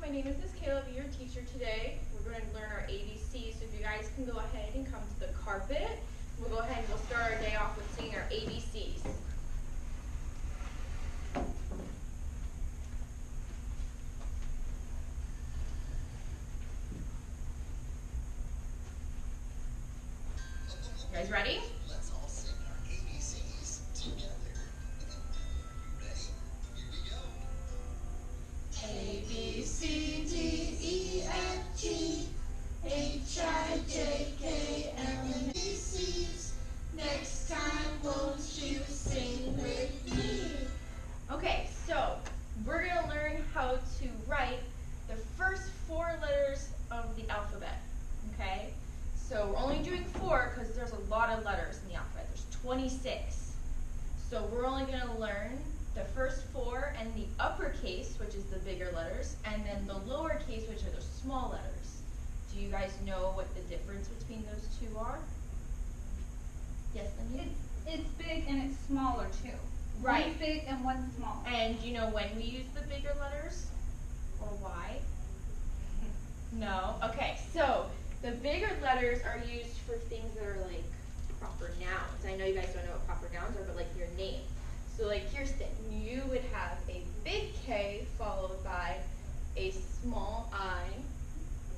my name is Miss Kayla. I'll be your teacher today. We're going to learn our ABCs, so if you guys can go ahead and come to the carpet, we'll go ahead and we'll start our day off with singing our ABCs. You guys ready? Let's all sing our ABCs together. Ready? Here we go. A, B, C, D, E, F, G, H, I, J, K, L, M, N, O, P's. Next time, won't you sing with me? Okay, so we're going to learn how to write the first 4 letters of the alphabet, okay? So we're only doing 4 because there's a lot of letters in the alphabet. There's 26. So we're only going to learn the first 4 and the uppercase, which is the bigger letters, and then the lowercase, which are the small letters. Do you guys know what the difference between those two are? Yes, Lindy? It's big and it's smaller too. Right. One's big and one's small. And do you know when we use the bigger letters? Or why? No? Okay, so the bigger letters are used for things that are like proper nouns. I know you guys don't know what proper nouns are, but like your name. So like Kirsten, you would have a big K followed by a small I,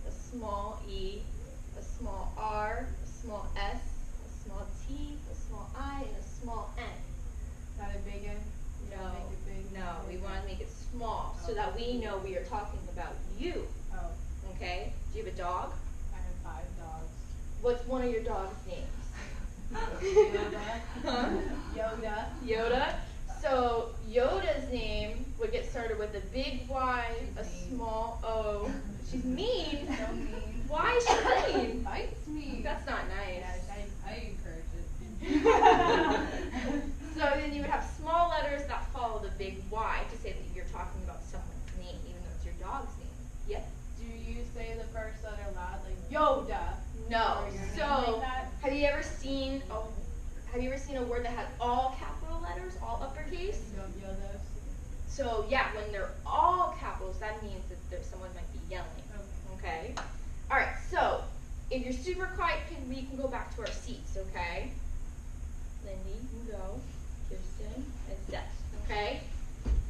a small E, a small R, a small S, a small T, a small I, and a small N. Is that a big N? No, Make it big? no, we want to make it small so that we know we are talking about you. Oh, Okay? Do you have a dog? I have 5 dogs. What's one of your dog's names? Yoda. Huh? Yoda. Yoda. So Yoda's name would get started with a big Y, a She's mean. small O. She's mean. So mean. Why is she mean? Bites me. That's not nice. Yeah, I encourage it. So then you would have small letters that follow the big Y to say that you're talking about someone's name, even though it's your dog's name. Yep. Do you say the first letter loud, like Yoda? No. Or your name So like that? have you ever seen a word that had all capital letters, all uppercase? Yodas. So yeah, when they're all capitals, that means that someone might be yelling. Okay. All right. So if you're super quiet, we can go back to our seats. Okay. Lindy, you can go. Kirsten and Steph. Okay.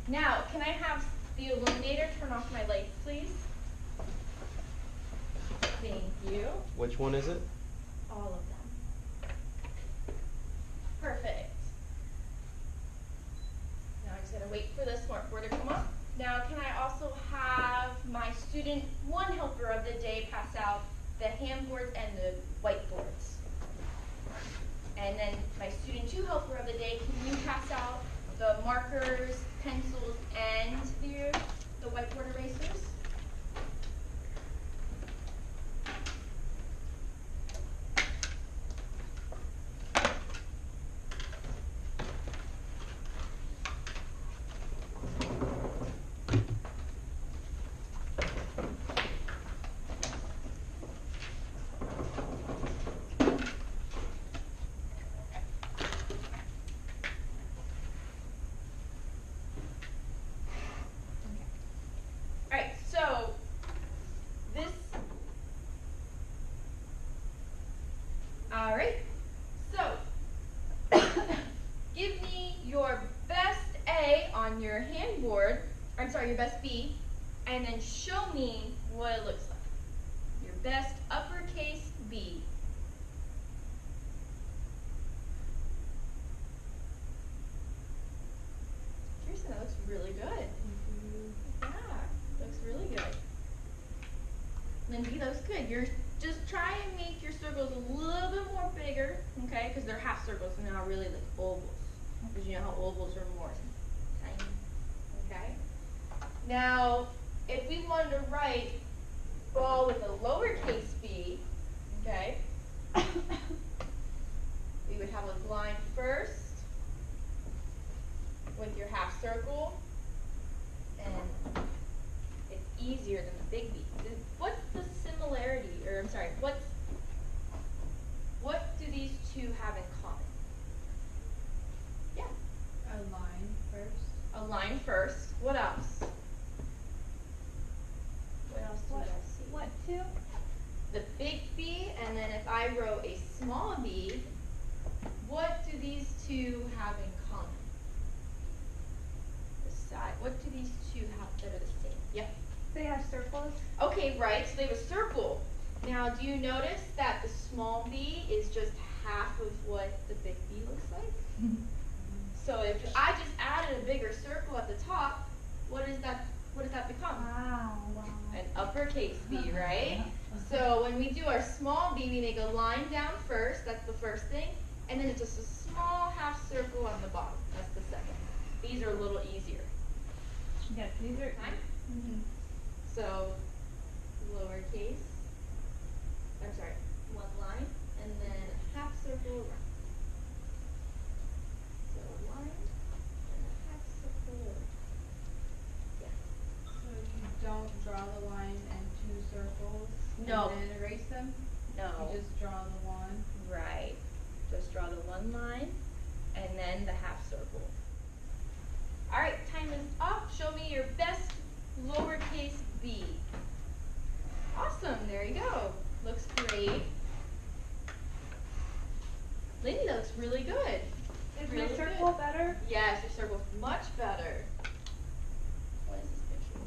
Now, can I have the illuminator turn off my lights, please? Thank you. Which one is it? All of them. Perfect. Now I just gotta wait for the smartboard to come up. Now can I also have my student 1 helper of the day pass out the handboards and the whiteboards? And then my student 2 helper of the day, can you pass out the markers, pencils, and the whiteboard erasers? Alright, so this, alright, so give me your best A on your handboard, your best B, and then show me what it looks like. Your best uppercase B. Kirsten, that looks really good. Yeah, looks really good. Lindsay, that was good. You're just try and make your circles a little bit more bigger, okay? Because they're half circles and they're not really like ovals. Because you know how ovals are more tiny, okay? Now, if we wanted to write ball with a lowercase b, okay, we would have a line first with your half circle, and it's easier than the big B. What's the similarity, or I'm sorry, what do these two have in common? Yeah. A line first. A line first. What else? two? The big B, and then if I wrote a small b, what do these two have in common? The side. What do these two have that are the same? Yep. They have circles. Okay, right. So they have a circle. Now, do you notice that the small b is just half of what the big B looks like? So if I just added a bigger circle at the top, what does that become? Wow. An uppercase B, right? So when we do our small b, we make a line down first. That's the first thing. And then it's just a small half circle on the bottom. That's the second. These are a little easier. Yes, these are. Fine? So lowercase, I'm sorry, one line, and then a half circle around. So a line and a half circle around. Yeah. So you don't draw the line and two circles No. and then erase them? No. You just draw the one? Right. Just draw the one line and then the half circle. All right, time is up. Show me your best lowercase b. Awesome, there you go. Looks great. Lindy, that looks really good. Is Really my circle good. better? Yes, your circle's much better. What is this picture?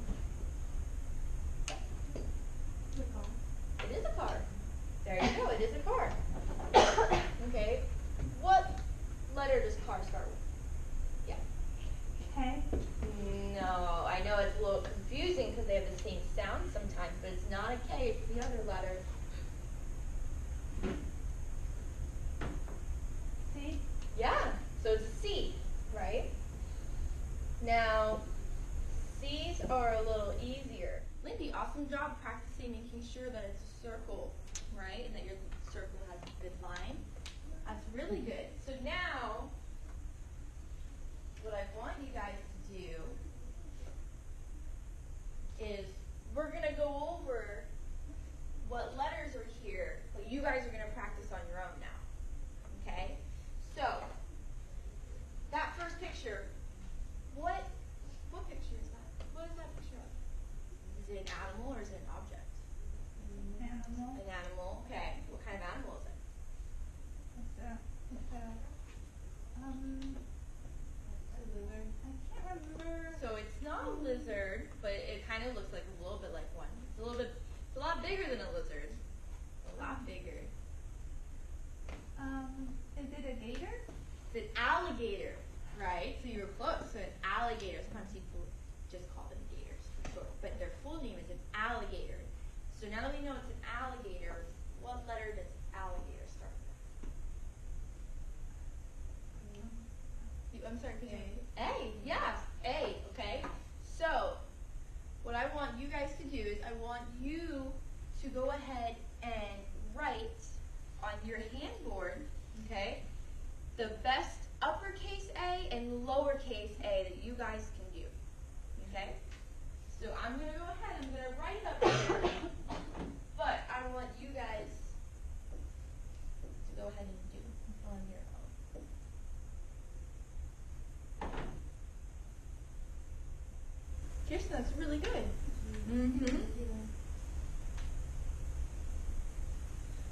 It is a car. There you go, it is a car. Okay, what letter does car start with? Yeah. K. No, I know it's a little confusing because they have the same sound sometimes, but it's not a K, it's the other letter. C. Yeah, so it's a C, right? Now, C's are a little easier. Lindy, awesome job practicing making sure that it's a circle, right? And that your circle has a good line. That's really good. So now, what I want you guys to do is we're going to go over what letters are here, but you guys are going to practice on your own now. Okay? So, that first picture, what picture is that? What is that picture of? Is it an animal or is it an object? Animal. An animal, okay. What kind of animal is it? What's that? I can't remember. So it's not a lizard, but it kind of looks like a little bit like one. It's a lot bigger than a lizard. A lot bigger. Is it a gator? It's an alligator, right? So you were close. So an alligator. Sometimes people just call them gators for short, but their full name is an alligator. So now that we know it's an alligator, what letter does alligator start with? I'm sorry, could you? A, yeah, A, okay. So, what I want you guys to do is I want you to go ahead and write on your handboard, okay, the best uppercase A and lowercase a that you guys can do, okay? So I'm going to go ahead, I'm going to write it up here, but I want you guys to go ahead and do on your own. Kirsten, that's really good. Mm-hmm.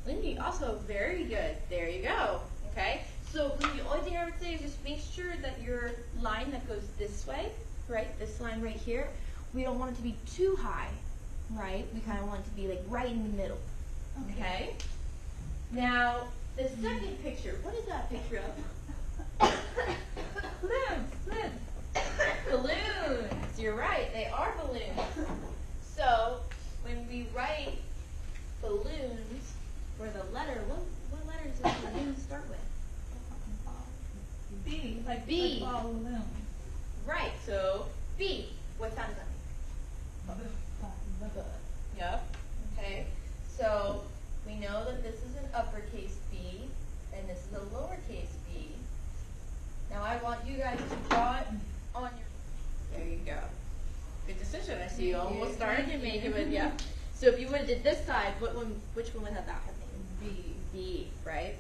Lindy, also very good. There you go. Okay. So the only thing I would say is just make sure that your line that goes this way, right? This line right here, we don't want it to be too high, right? We kind of want it to be like right in the middle. Okay. Now the second picture. What is that picture of? Balloons. Balloons. You're right. They are balloons. So when we write balloons for the letter, what letters does balloon start with? B. Like B. football balloon. Right. So B. What sound does that make? Yep. Okay. So we know that this is an uppercase B and this is a lowercase b. Now I want you guys to draw it on your. There you go. Good decision. I see you almost starting to make it, but yeah. So if you would have did this side, which one would have that name? B. B. Right.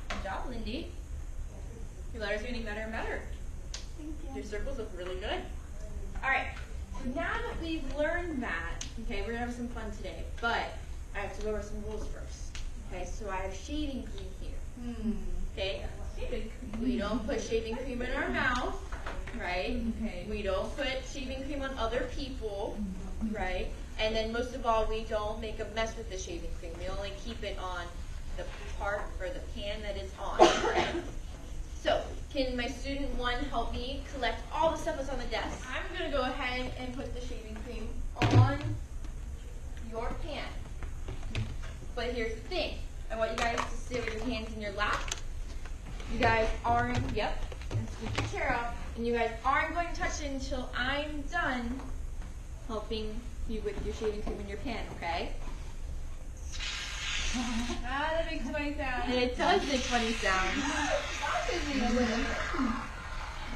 Good job, Lindy. Your letters are getting better and better. Thank you. Your circles look really good. All right. So now that we we've learned that, okay, we're gonna have some fun today, but I have to go over some rules first. Okay, so I have shaving cream here. Okay, we don't put shaving cream in our mouth, right? Okay. We don't put shaving cream on other people, right? And then most of all, we don't make a mess with the shaving cream. We only keep it on the part or the pan that it's on, right? So, can my student 1 help me collect all the stuff that's on the desk? I'm going to go ahead and put the shaving cream on your pan. But here's the thing. I want you guys to sit with your hands in your lap. You guys aren't, yep, and scoot your chair out. And you guys aren't going to touch it until I'm done helping you with your shaving cream in your pan, okay? Ah, that makes funny sound. It does make funny sounds. It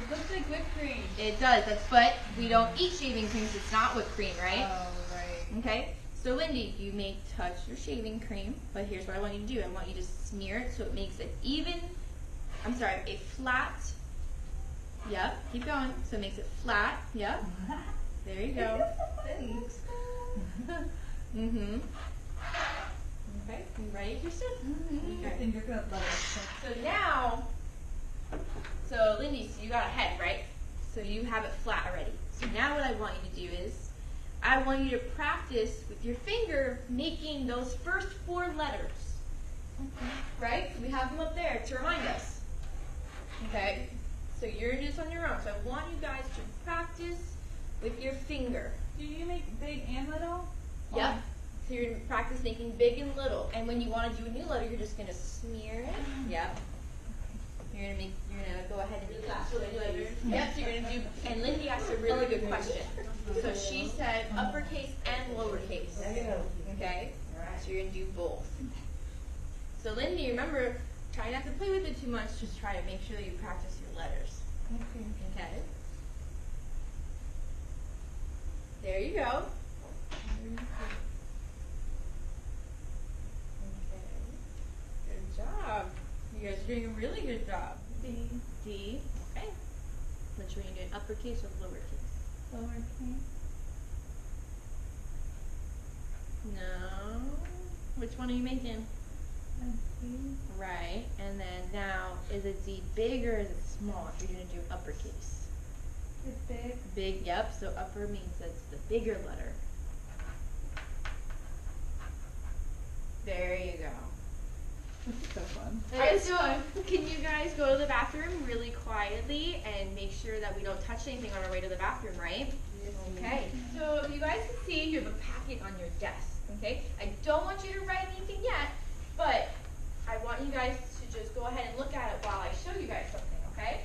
looks like whipped cream. It does, but we don't eat shaving cream, so it's not whipped cream, right? Oh, right. Okay, so Lindy, you may touch your shaving cream, but here's what I want you to do. I want you to smear it so it makes it a flat, yep, keep going, so it makes it flat, yep, there you go. Thanks. Mm-hmm. Okay, you ready, Kirsten? I Okay. think you're gonna love it. So now, so Lindy, so you got a head, right? So you have it flat already. So now what I want you to do is, I want you to practice with your finger making those first 4 letters. Right? We have them up there to remind us. Okay? So you're going to do this on your own. So I want you guys to practice with your finger. Do you make big and little? Yep. So you're going to practice making big and little. And when you want to do a new letter, you're just going to smear it. Yep. You're gonna go ahead and do that. Yep, so you're gonna do, and Lindy asked a really good question. So she said uppercase and lowercase. Okay? So you're gonna do both. So Lindy, remember, try not to play with it too much, just try to make sure that you practice your letters. Okay? There you go. Okay. Good job. You guys are doing a really good job. D. Okay. Which one are you doing? Uppercase or lowercase? Lowercase. No. Which one are you making? Let's see. Right. And then now, is it D big or is it small if you're going to do uppercase? It's big. Big, yep. So upper means that's the bigger letter. There you go. This is so fun. Alright, so can you guys go to the bathroom really quietly and make sure that we don't touch anything on our way to the bathroom, right? Okay. So if you guys can see, you have a packet on your desk, okay? I don't want you to write anything yet, but I want you guys to just go ahead and look at it while I show you guys something, okay?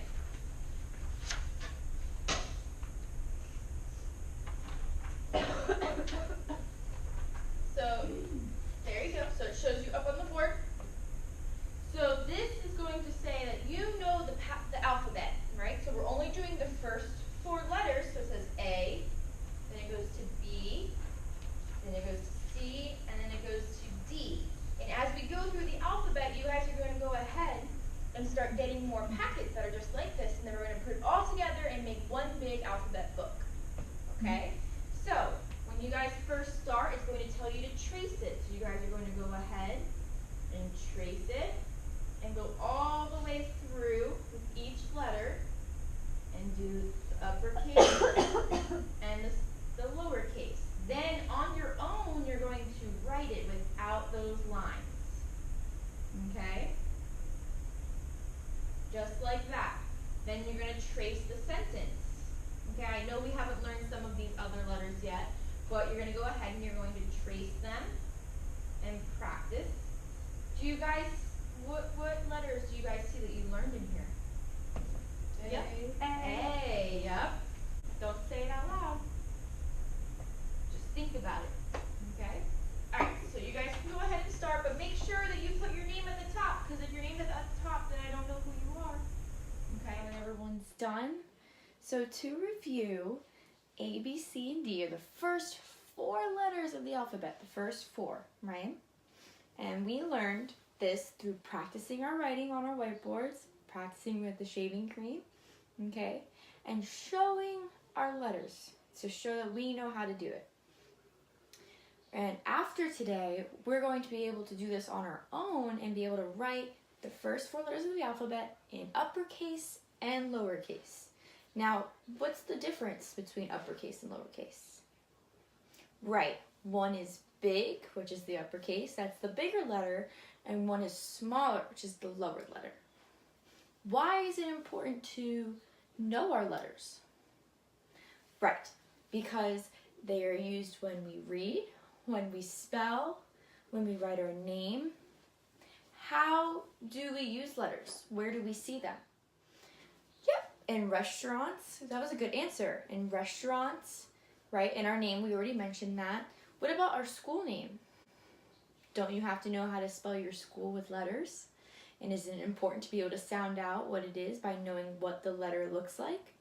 So, there you go. So it shows you up on the board. So this is going to say that you know the alphabet, right? So we're only doing the first 4 letters. So it says A, then it goes to B, then it goes to C, and then it goes to D. And as we go through the alphabet, you guys are going to go ahead and start getting more packets that are just like this, and then we're going to put it all together and make one big alphabet book. Okay? So when you guys first start, it's going to tell you to trace it. So you guys are going to go ahead and trace it, and go all the way through with each letter and do the uppercase and the lowercase. Then on your own, you're going to write it without those lines. Okay? Just like that. Then you're going to trace the sentence. Okay, I know we haven't learned some of these other letters yet, but you're going to go ahead and you're going to trace them and practice. Do you guys What letters do you guys see that you learned in here? Yep. A. Yep. Don't say it out loud. Just think about it. Okay? Alright, so you guys can go ahead and start, but make sure that you put your name at the top, because if your name is at the top, then I don't know who you are. Okay? When everyone's done. So to review, A, B, C, and D are the first 4 letters of the alphabet, the first 4, right? And we learned this through practicing our writing on our whiteboards, practicing with the shaving cream, okay, and showing our letters to show that we know how to do it. And after today, we're going to be able to do this on our own and be able to write the first 4 letters of the alphabet in uppercase and lowercase. Now, what's the difference between uppercase and lowercase? Right, one is big, which is the uppercase, that's the bigger letter, and one is smaller, which is the lower letter. Why is it important to know our letters? Right, because they are used when we read, when we spell, when we write our name. How do we use letters? Where do we see them? Yep, in restaurants. That was a good answer. In restaurants, right? In our name, we already mentioned that. What about our school name? Don't you have to know how to spell your school with letters? And isn't it important to be able to sound out what it is by knowing what the letter looks like?